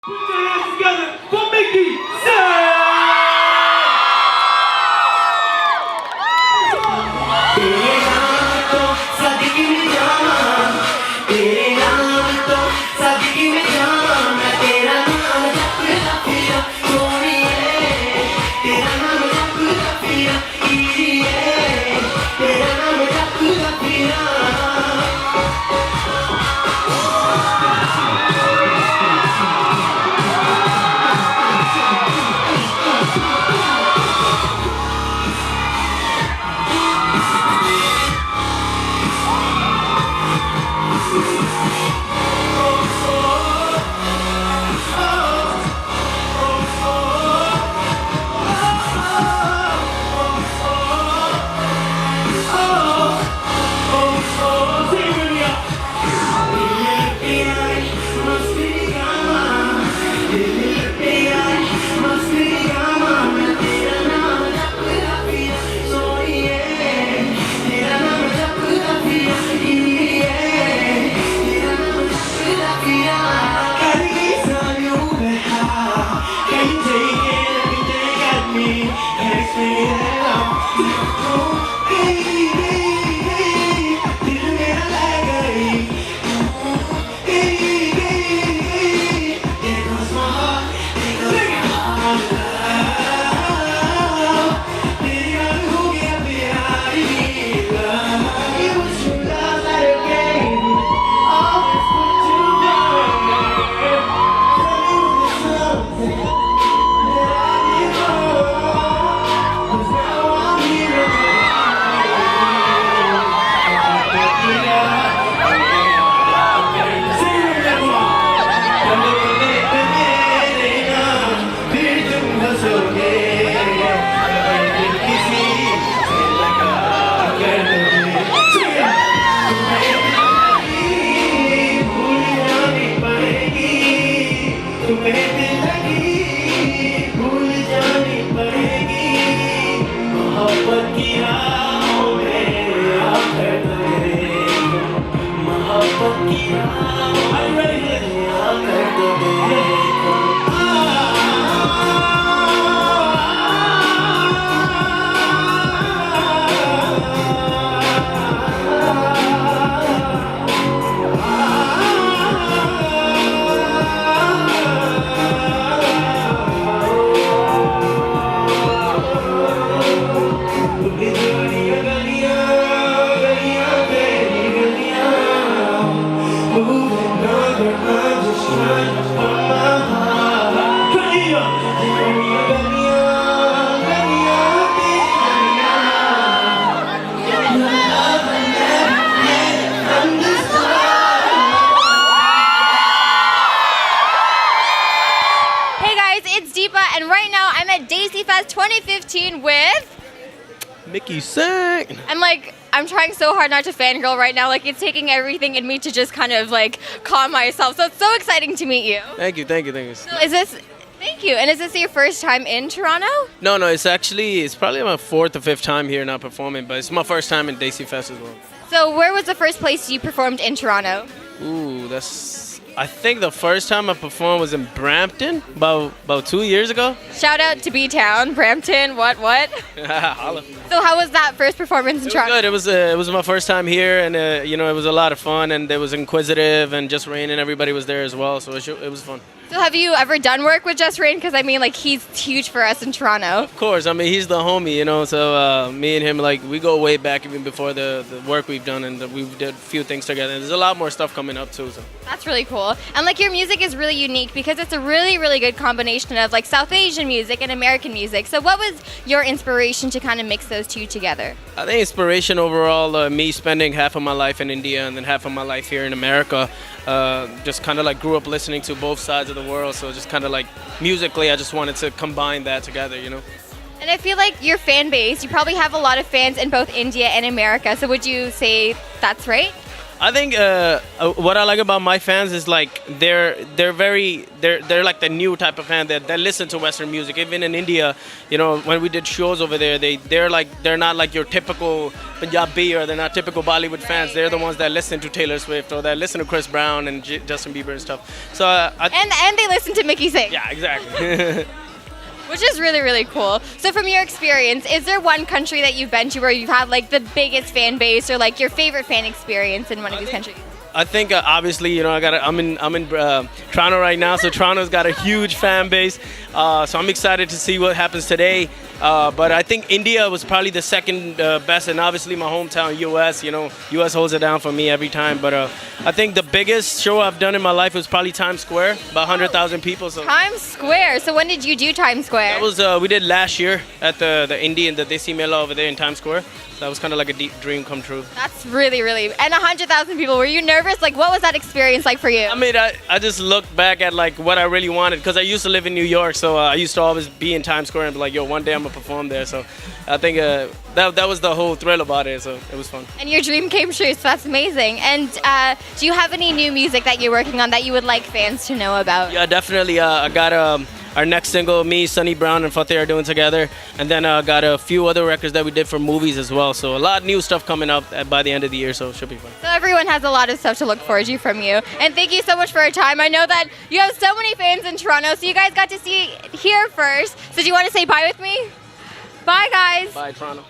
Put your hands together for Mickey Singh! And right now I'm at DESIFEST 2015 with Mickey Singh. I'm trying so hard not to fangirl right now. It's taking everything in me to just kind of calm myself. So it's so exciting to meet you. Thank you. So thank you. And is this your first time in Toronto? No, it's probably my fourth or fifth time here now performing, but it's my first time in DESIFEST as well. So where was the first place you performed in Toronto? I think the first time I performed was in Brampton about 2 years ago. Shout out to B-Town, Brampton, what? Holla. So how was that first performance in Toronto? Good. It was my first time here, and it was a lot of fun, and it was Inquisitive, and Just Rain, and everybody was there as well, so it was fun. So have you ever done work with Just Rain? Because he's huge for us in Toronto. Of course. He's the homie, so me and him, we go way back even before the work we've done, and we've did a few things together. And there's a lot more stuff coming up too. So. That's really cool. And your music is really unique because it's a really, really good combination of South Asian music and American music. So what was your inspiration to kind of mix those two together? I think inspiration overall, me spending half of my life in India and then half of my life here in America, just kind of grew up listening to both sides of the world. So just kind of musically, I just wanted to combine that together, And I feel your fan base, you probably have a lot of fans in both India and America. So would you say that's right? I think what I like about my fans is like they're like the new type of fan that listen to Western music. Even in India, you know, when we did shows over there, they're not like your typical Punjabi or they're not typical Bollywood fans. They're the ones that listen to Taylor Swift or that listen to Chris Brown and Justin Bieber and stuff. So And they listen to Mickey Singh. yeah, exactly. Which is really, really cool. So from your experience, is there one country that you've been to where you've had like the biggest fan base or like your favorite fan experience in one of these countries? I think obviously, you know, I'm in Toronto right now, so Toronto's got a huge fan base. So I'm excited to see what happens today. But I think India was probably the second best, and obviously my hometown, US. You know, US holds it down for me every time. But I think the biggest show I've done in my life was probably Times Square, about 100,000 people. So Times Square. So when did you do Times Square? that was we did last year at the Indian, the Desi Mela over there in Times Square. So that was kind of like a deep dream come true. That's really, really. And 100,000 people. Were you nervous? Like, what was that experience like for you? I mean, I just look back at like what I really wanted because I used to live in New York, so I used to always be in Times Square and be like, yo, one day I'm gonna perform there. So I think that was the whole thrill about it. So it was fun. And your dream came true, so that's amazing. And do you have any new music that you're working on that you would like fans to know about? Yeah, definitely. I got our next single, me, Sonny Brown, and Fateh are doing together, and then got a few other records that we did for movies as well. So a lot of new stuff coming up by the end of the year, so it should be fun. So everyone has a lot of stuff to look forward to from you. And thank you so much for your time. I know that you have so many fans in Toronto, so you guys got to see here first. So do you want to say bye with me? Bye, guys. Bye, Toronto.